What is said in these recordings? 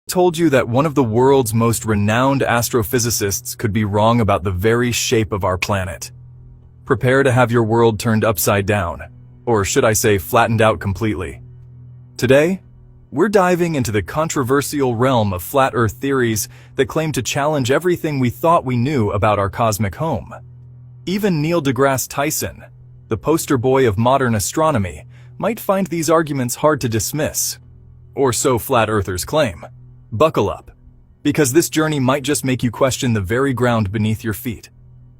Told you that one of the world's most renowned astrophysicists could be wrong about the very shape of our planet. Prepare to have your world turned upside down, or should I say flattened out completely. Today, we're diving into the controversial realm of flat Earth theories that claim to challenge everything we thought we knew about our cosmic home. Even Neil deGrasse Tyson, the poster boy of modern astronomy, might find these arguments hard to dismiss. Or so flat earthers claim. Buckle up, because this journey might just make you question the very ground beneath your feet.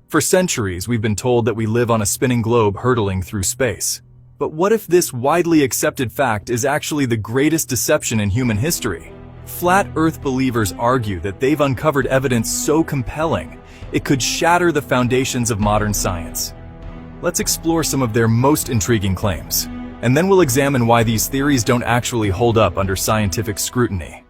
For centuries, we've been told that we live on a spinning globe hurtling through space. But what if this widely accepted fact is actually the greatest deception in human history? Flat Earth believers argue that they've uncovered evidence so compelling, it could shatter the foundations of modern science. Let's explore some of their most intriguing claims, and then we'll examine why these theories don't actually hold up under scientific scrutiny.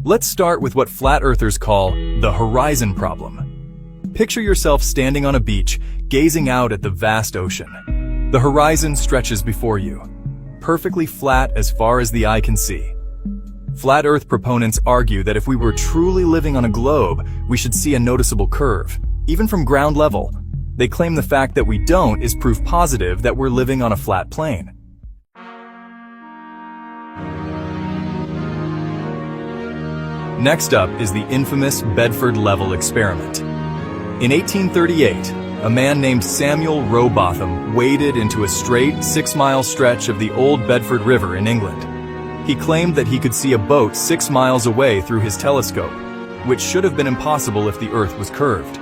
Let's start with what flat earthers call the horizon problem. Picture yourself standing on a beach, gazing out at the vast ocean. The horizon stretches before you, perfectly flat as far as the eye can see. Flat Earth proponents argue that if we were truly living on a globe, we should see a noticeable curve, even from ground level. They claim the fact that we don't is proof positive that we're living on a flat plane. Next up is the infamous Bedford Level experiment. In 1838, a man named Samuel Rowbotham waded into a straight 6-mile stretch of the old Bedford River in England. He claimed that he could see a boat 6 miles away through his telescope, which should have been impossible if the Earth was curved.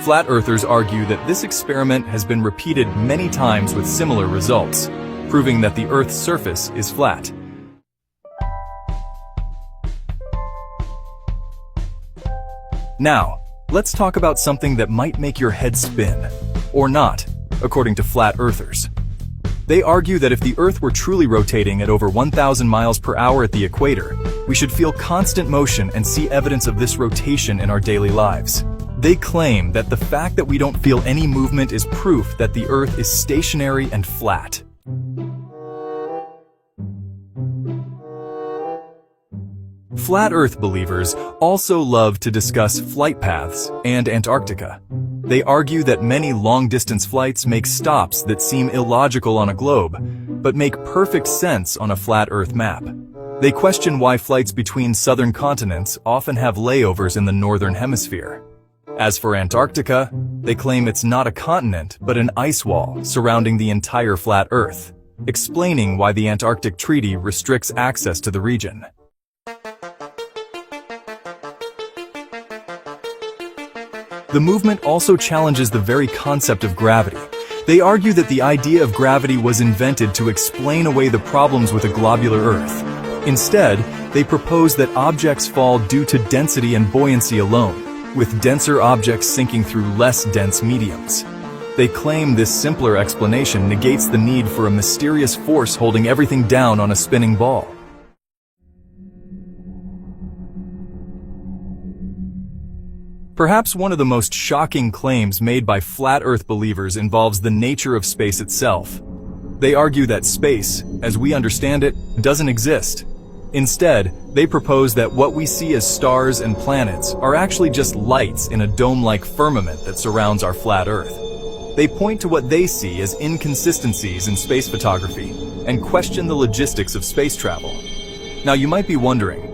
Flat Earthers argue that this experiment has been repeated many times with similar results, proving that the Earth's surface is flat. Now, let's talk about something that might make your head spin, or not, according to Flat Earthers. They argue that if the Earth were truly rotating at over 1,000 miles per hour at the equator, we should feel constant motion and see evidence of this rotation in our daily lives. They claim that the fact that we don't feel any movement is proof that the Earth is stationary and flat. Flat Earth believers also love to discuss flight paths and Antarctica. They argue that many long-distance flights make stops that seem illogical on a globe, but make perfect sense on a flat Earth map. They question why flights between southern continents often have layovers in the northern hemisphere. As for Antarctica, they claim it's not a continent, but an ice wall surrounding the entire flat Earth, explaining why the Antarctic Treaty restricts access to the region. The movement also challenges the very concept of gravity. They argue that the idea of gravity was invented to explain away the problems with a globular Earth. Instead, they propose that objects fall due to density and buoyancy alone, with denser objects sinking through less dense mediums. They claim this simpler explanation negates the need for a mysterious force holding everything down on a spinning ball. Perhaps one of the most shocking claims made by Flat Earth believers involves the nature of space itself. They argue that space, as we understand it, doesn't exist. Instead, they propose that what we see as stars and planets are actually just lights in a dome-like firmament that surrounds our flat Earth. They point to what they see as inconsistencies in space photography and question the logistics of space travel. Now you might be wondering,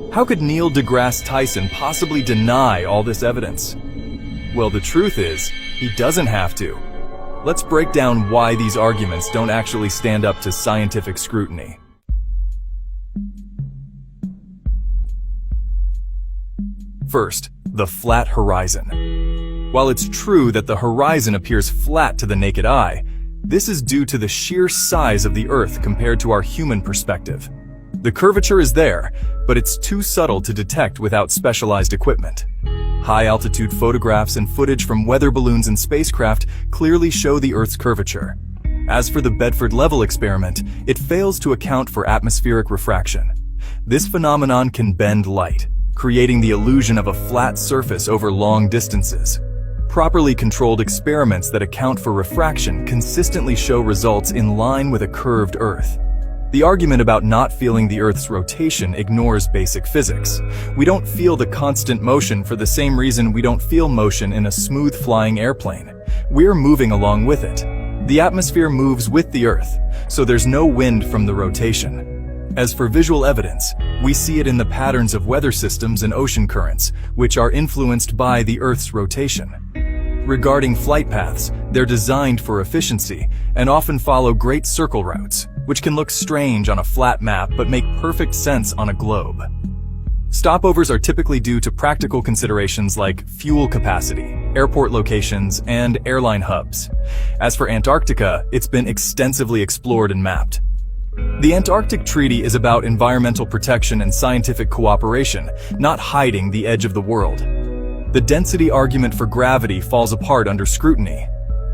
how could Neil deGrasse Tyson possibly deny all this evidence? Well, the truth is, he doesn't have to. Let's break down why these arguments don't actually stand up to scientific scrutiny. First, the flat horizon. While it's true that the horizon appears flat to the naked eye, this is due to the sheer size of the Earth compared to our human perspective. The curvature is there, but it's too subtle to detect without specialized equipment. High-altitude photographs and footage from weather balloons and spacecraft clearly show the Earth's curvature. As for the Bedford Level experiment, it fails to account for atmospheric refraction. This phenomenon can bend light, creating the illusion of a flat surface over long distances. Properly controlled experiments that account for refraction consistently show results in line with a curved Earth. The argument about not feeling the Earth's rotation ignores basic physics. We don't feel the constant motion for the same reason we don't feel motion in a smooth-flying airplane. We're moving along with it. The atmosphere moves with the Earth, so there's no wind from the rotation. As for visual evidence, we see it in the patterns of weather systems and ocean currents, which are influenced by the Earth's rotation. Regarding flight paths, they're designed for efficiency and often follow great circle routes, which can look strange on a flat map but make perfect sense on a globe. Stopovers are typically due to practical considerations like fuel capacity, airport locations, and airline hubs. As for Antarctica, it's been extensively explored and mapped. The Antarctic Treaty is about environmental protection and scientific cooperation, not hiding the edge of the world. The density argument for gravity falls apart under scrutiny.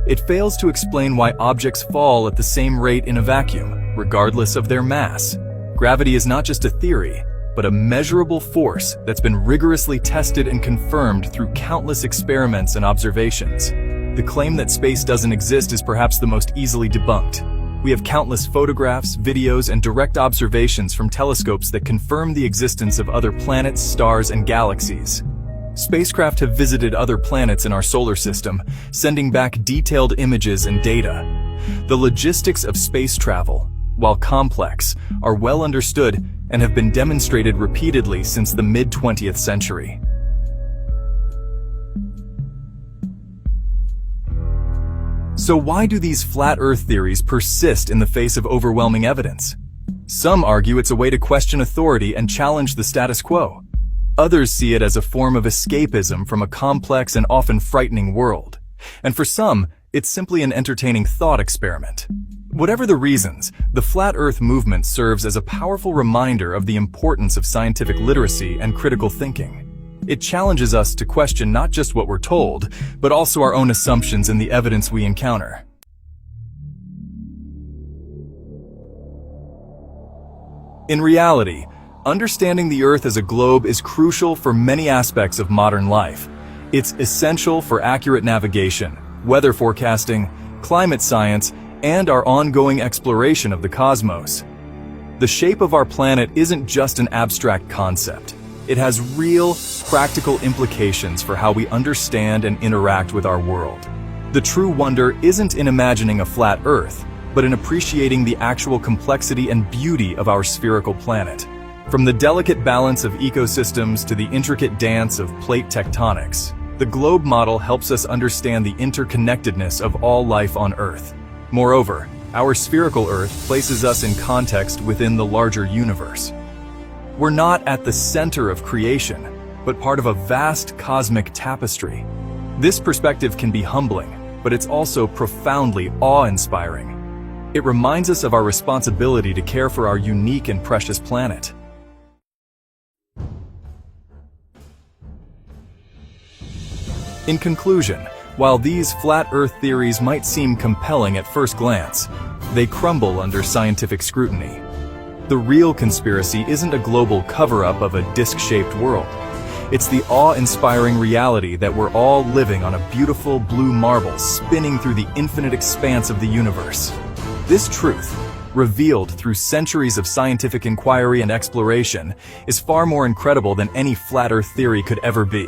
It fails to explain why objects fall at the same rate in a vacuum, regardless of their mass. Gravity is not just a theory, but a measurable force that's been rigorously tested and confirmed through countless experiments and observations. The claim that space doesn't exist is perhaps the most easily debunked. We have countless photographs, videos, and direct observations from telescopes that confirm the existence of other planets, stars, and galaxies. Spacecraft have visited other planets in our solar system, sending back detailed images and data. The logistics of space travel, while complex, are well understood and have been demonstrated repeatedly since the mid-20th century. So why do these flat Earth theories persist in the face of overwhelming evidence? Some argue it's a way to question authority and challenge the status quo. Others see it as a form of escapism from a complex and often frightening world. And for some, it's simply an entertaining thought experiment. Whatever the reasons, the Flat Earth movement serves as a powerful reminder of the importance of scientific literacy and critical thinking. It challenges us to question not just what we're told, but also our own assumptions and the evidence we encounter. In reality, understanding the Earth as a globe is crucial for many aspects of modern life. It's essential for accurate navigation, weather forecasting, climate science, and our ongoing exploration of the cosmos. The shape of our planet isn't just an abstract concept. It has real, practical implications for how we understand and interact with our world. The true wonder isn't in imagining a flat Earth, but in appreciating the actual complexity and beauty of our spherical planet. From the delicate balance of ecosystems to the intricate dance of plate tectonics, the globe model helps us understand the interconnectedness of all life on Earth. Moreover, our spherical Earth places us in context within the larger universe. We're not at the center of creation, but part of a vast cosmic tapestry. This perspective can be humbling, but it's also profoundly awe-inspiring. It reminds us of our responsibility to care for our unique and precious planet. In conclusion, while these flat Earth theories might seem compelling at first glance, they crumble under scientific scrutiny. The real conspiracy isn't a global cover-up of a disc-shaped world. It's the awe-inspiring reality that we're all living on a beautiful blue marble spinning through the infinite expanse of the universe. This truth, revealed through centuries of scientific inquiry and exploration, is far more incredible than any flat Earth theory could ever be.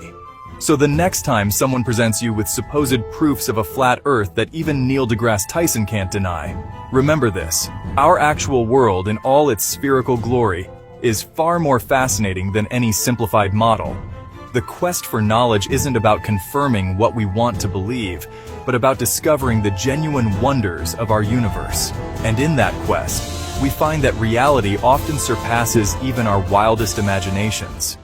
So the next time someone presents you with supposed proofs of a flat Earth that even Neil deGrasse Tyson can't deny, remember this: our actual world in all its spherical glory is far more fascinating than any simplified model. The quest for knowledge isn't about confirming what we want to believe, but about discovering the genuine wonders of our universe. And in that quest, we find that reality often surpasses even our wildest imaginations.